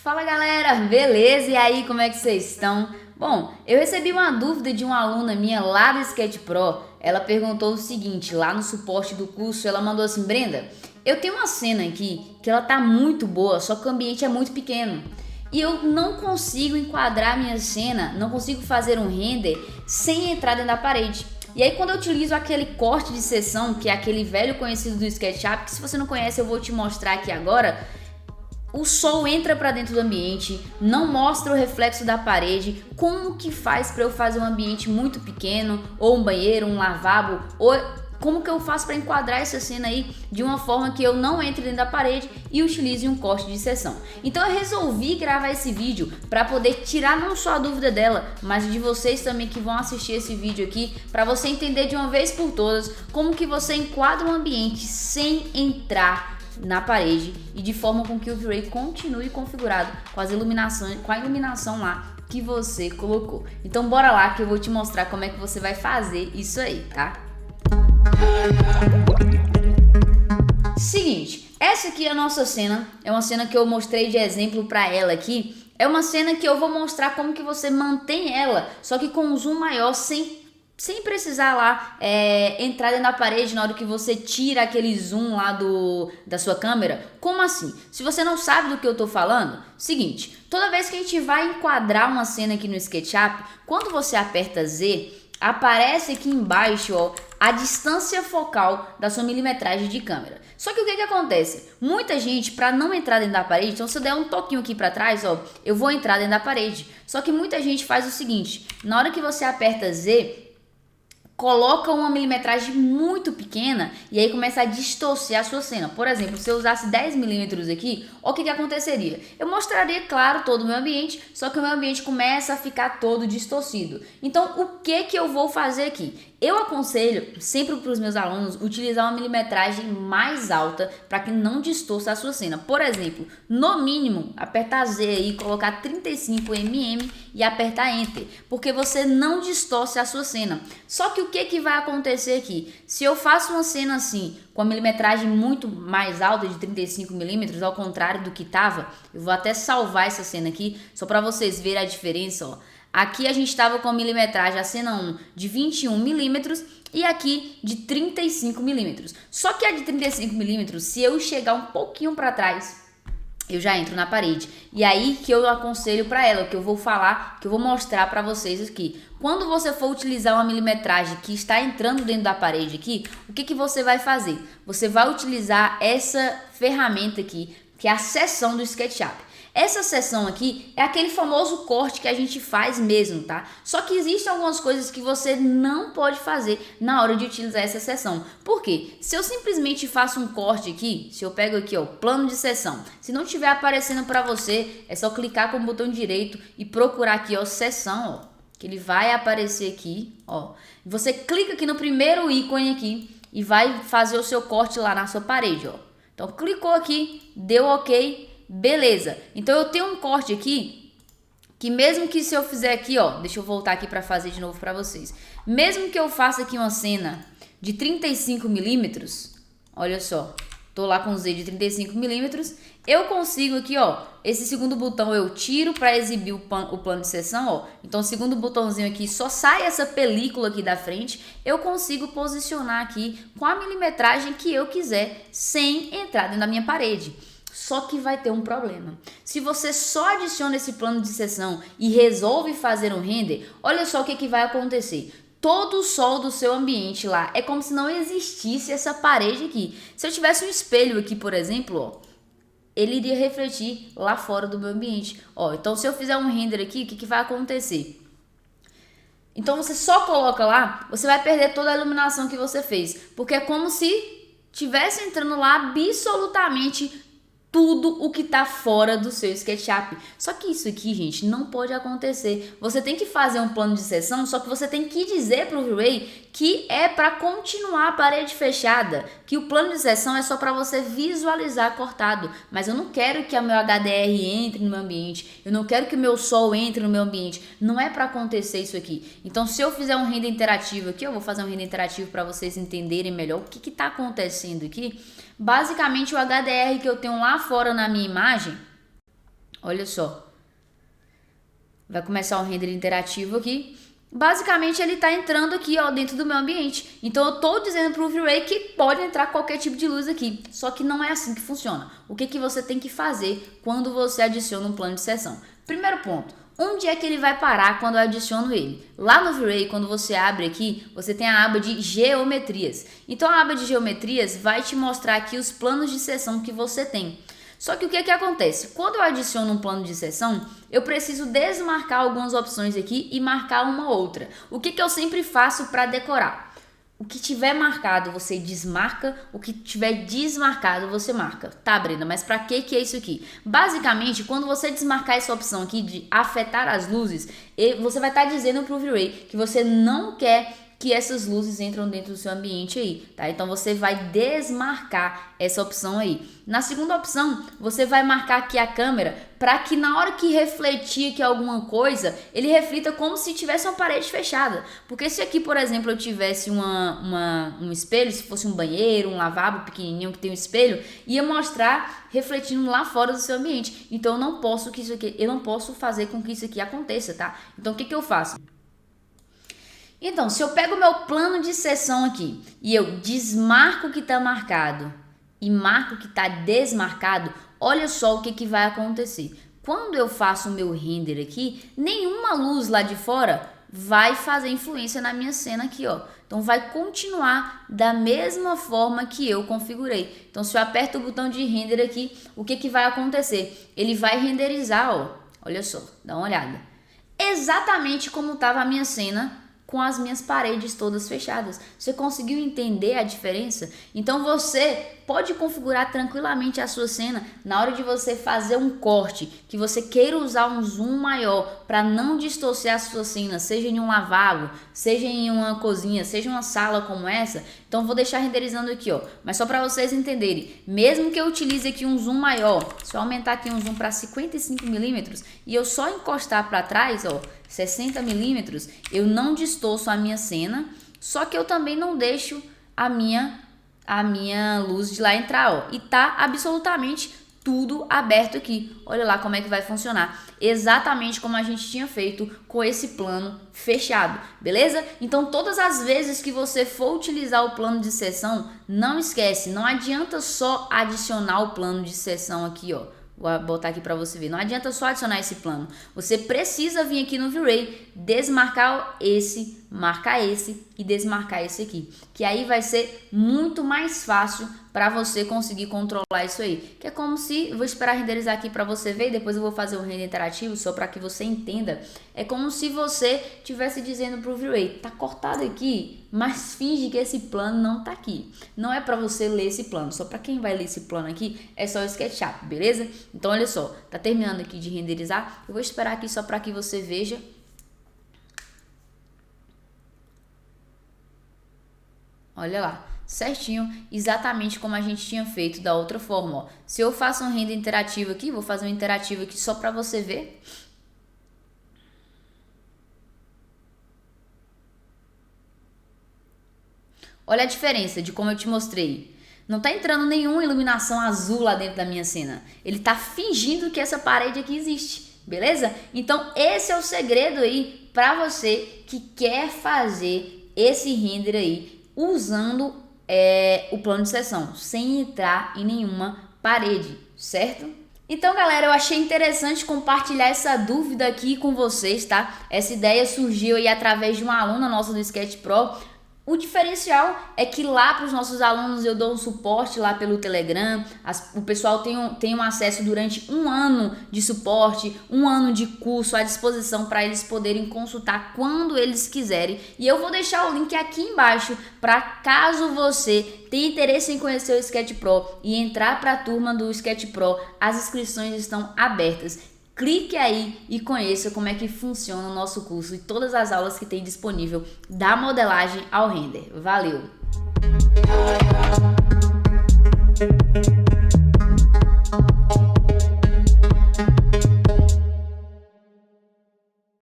Fala galera, beleza? E aí, como é que vocês estão? Bom, eu recebi uma dúvida de uma aluna minha lá do Sketch Pro. Ela perguntou o seguinte, lá no suporte do curso, ela mandou assim: Brenda, eu tenho uma cena aqui que ela tá muito boa, só que o ambiente é muito pequeno. E eu não consigo enquadrar minha cena, não consigo fazer um render sem entrar dentro da parede. E aí quando eu utilizo aquele corte de seção, que é aquele velho conhecido do SketchUp, que se você não conhece eu vou te mostrar aqui agora, o sol entra para dentro do ambiente, não mostra o reflexo da parede. Como que faz para eu fazer um ambiente muito pequeno, ou um banheiro, um lavabo, ou como que eu faço para enquadrar essa cena aí de uma forma que eu não entre dentro da parede e utilize um corte de seção? Então eu resolvi gravar esse vídeo para poder tirar não só a dúvida dela, mas de vocês também que vão assistir esse vídeo aqui, para você entender de uma vez por todas como que você enquadra um ambiente sem entrar na parede e de forma com que o V-Ray continue configurado com a iluminação lá que você colocou. Então bora lá que eu vou te mostrar como é que você vai fazer isso aí, tá? Seguinte, essa aqui é a nossa cena, é uma cena que eu mostrei de exemplo para ela aqui. É uma cena que eu vou mostrar como que você mantém ela, só que com um zoom maior, sem precisar lá entrar dentro da parede na hora que você tira aquele zoom lá da sua câmera. Como assim? Se você não sabe do que eu tô falando, seguinte, toda vez que a gente vai enquadrar uma cena aqui no SketchUp, quando você aperta Z, aparece aqui embaixo, ó, a distância focal da sua milimetragem de câmera. Só que o que acontece? Muita gente, para não entrar dentro da parede, então se eu der um toquinho aqui para trás, ó, eu vou entrar dentro da parede. Só que muita gente faz o seguinte, na hora que você aperta Z, coloca uma milimetragem muito pequena e aí começa a distorcer a sua cena. Por exemplo, se eu usasse 10 milímetros aqui, o que aconteceria? Eu mostraria, claro, todo o meu ambiente, só que o meu ambiente começa a ficar todo distorcido. Então, o que eu vou fazer aqui? Eu aconselho sempre para os meus alunos utilizar uma milimetragem mais alta para que não distorça a sua cena. Por exemplo, no mínimo, apertar Z aí, colocar 35 mm e apertar Enter, porque você não distorce a sua cena. Só que o que vai acontecer aqui? Se eu faço uma cena assim, com a milimetragem muito mais alta de 35 milímetros, ao contrário do que estava, eu vou até salvar essa cena aqui, só para vocês verem a diferença, ó. Aqui a gente estava com a milimetragem, a cena 1 de 21 milímetros e aqui de 35 milímetros. Só que a de 35 milímetros, se eu chegar um pouquinho para trás, eu já entro na parede. E aí que eu aconselho para ela, que eu vou falar, que eu vou mostrar para vocês aqui. Quando você for utilizar uma milimetragem que está entrando dentro da parede aqui, o que você vai fazer? Você vai utilizar essa ferramenta aqui, que é a seção do SketchUp. Essa seção aqui é aquele famoso corte que a gente faz mesmo, tá? Só que existem algumas coisas que você não pode fazer na hora de utilizar essa seção. Por quê? Se eu simplesmente faço um corte aqui, se eu pego aqui, ó, plano de seção, se não estiver aparecendo para você, é só clicar com o botão direito e procurar aqui, ó, seção, ó, que ele vai aparecer aqui, ó. Você clica aqui no primeiro ícone aqui e vai fazer o seu corte lá na sua parede, ó. Então, clicou aqui, deu OK. Beleza, então eu tenho um corte aqui, que mesmo que se eu fizer aqui, ó, deixa eu voltar aqui para fazer de novo para vocês. Mesmo que eu faça aqui uma cena de 35 milímetros, olha só, tô lá com Z de 35 milímetros, eu consigo aqui, ó, esse segundo botão eu tiro para exibir o plano de seção, ó. Então o segundo botãozinho aqui só sai essa película aqui da frente, eu consigo posicionar aqui com a milimetragem que eu quiser, sem entrar dentro da minha parede. Só que vai ter um problema. Se você só adiciona esse plano de seção e resolve fazer um render, olha só o que vai acontecer. Todo o sol do seu ambiente lá é como se não existisse essa parede aqui. Se eu tivesse um espelho aqui, por exemplo, ó, ele iria refletir lá fora do meu ambiente. Ó, então se eu fizer um render aqui, o que vai acontecer? Então você só coloca lá, você vai perder toda a iluminação que você fez. Porque é como se tivesse entrando lá absolutamente tudo o que tá fora do seu SketchUp. Só que isso aqui, gente, não pode acontecer. Você tem que fazer um plano de seção, só que você tem que dizer pro V-Ray que é para continuar a parede fechada, que o plano de seção é só para você visualizar cortado, mas eu não quero que o meu HDR entre no meu ambiente, eu não quero que o meu sol entre no meu ambiente, não é para acontecer isso aqui. Então se eu fizer um render interativo aqui, eu vou fazer um render interativo para vocês entenderem melhor o que tá acontecendo aqui. Basicamente o HDR que eu tenho lá fora na minha imagem, Olha só. Vai começar um render interativo aqui. Basicamente ele está entrando aqui, ó, dentro do meu ambiente. Então eu estou dizendo para o V-Ray que pode entrar qualquer tipo de luz aqui. Só que não é assim que funciona. O que você tem que fazer quando você adiciona um plano de sessão? Primeiro ponto, onde é que ele vai parar quando eu adiciono ele? Lá no V-Ray, quando você abre aqui, você tem a aba de geometrias. Então a aba de geometrias vai te mostrar aqui os planos de sessão que você tem. Só que o que acontece? Quando eu adiciono um plano de sessão, eu preciso desmarcar algumas opções aqui e marcar uma outra. O que eu sempre faço para decorar? O que tiver marcado você desmarca, o que tiver desmarcado você marca. Tá, Brenda, mas para que é isso aqui? Basicamente, quando você desmarcar essa opção aqui de afetar as luzes, você vai estar dizendo para o V-Ray que você não quer que essas luzes entram dentro do seu ambiente aí, tá? Então você vai desmarcar essa opção aí. Na segunda opção, você vai marcar aqui a câmera para que na hora que refletir aqui alguma coisa, ele reflita como se tivesse uma parede fechada. Porque se aqui, por exemplo, eu tivesse um espelho, se fosse um banheiro, um lavabo pequenininho que tem um espelho, ia mostrar refletindo lá fora do seu ambiente. Então eu não posso fazer com que isso aqui aconteça, tá? Então o que eu faço? Então, se eu pego o meu plano de sessão aqui e eu desmarco o que está marcado e marco o que está desmarcado, olha só o que vai acontecer. Quando eu faço o meu render aqui, nenhuma luz lá de fora vai fazer influência na minha cena aqui, ó. Então, vai continuar da mesma forma que eu configurei. Então, se eu aperto o botão de render aqui, o que vai acontecer? Ele vai renderizar, ó. Olha só, dá uma olhada. Exatamente como estava a minha cena com as minhas paredes todas fechadas. Você conseguiu entender a diferença? Então você pode configurar tranquilamente a sua cena na hora de você fazer um corte, que você queira usar um zoom maior para não distorcer a sua cena, seja em um lavabo, seja em uma cozinha, seja uma sala como essa. Então vou deixar renderizando aqui, ó. Mas só para vocês entenderem, mesmo que eu utilize aqui um zoom maior, se eu aumentar aqui um zoom para 55 milímetros e eu só encostar para trás, ó, 60 milímetros, eu não distorço a minha cena, só que eu também não deixo a minha luz de lá entrar, ó. E tá absolutamente tudo aberto aqui. Olha lá como é que vai funcionar. Exatamente como a gente tinha feito com esse plano fechado, beleza? Então todas as vezes que você for utilizar o plano de sessão, não esquece, não adianta só adicionar o plano de sessão aqui, ó. Vou botar aqui para você ver. Não adianta só adicionar esse plano. Você precisa vir aqui no V-Ray, desmarcar esse, marcar esse e desmarcar esse aqui. Que aí vai ser muito mais fácil para você conseguir controlar isso aí. Que é como se... Vou esperar renderizar aqui para você ver. Depois eu vou fazer o render interativo só para que você entenda. É como se você estivesse dizendo para o V-Ray, tá cortado aqui, mas finge que esse plano não tá aqui. Não é para você ler esse plano. Só para quem vai ler esse plano aqui, é só o SketchUp, beleza? Então olha só, tá terminando aqui de renderizar. Eu vou esperar aqui só para que você veja. Olha lá, certinho, exatamente como a gente tinha feito da outra forma, ó. Se eu faço um render interativo aqui, vou fazer um interativo aqui só para você ver. Olha a diferença de como eu te mostrei. Não tá entrando nenhuma iluminação azul lá dentro da minha cena. Ele tá fingindo que essa parede aqui existe, beleza? Então esse é o segredo aí para você que quer fazer esse render aí usando o plano de sessão, sem entrar em nenhuma parede, certo? Então, galera, eu achei interessante compartilhar essa dúvida aqui com vocês, tá? Essa ideia surgiu aí através de uma aluna nossa do Sketch Pro. O diferencial é que lá para os nossos alunos eu dou um suporte lá pelo Telegram, o pessoal tem um acesso durante um ano de suporte, um ano de curso à disposição para eles poderem consultar quando eles quiserem. E eu vou deixar o link aqui embaixo para caso você tenha interesse em conhecer o Sketch Pro e entrar para a turma do Sketch Pro, as inscrições estão abertas. Clique aí e conheça como é que funciona o nosso curso e todas as aulas que tem disponível da modelagem ao render. Valeu!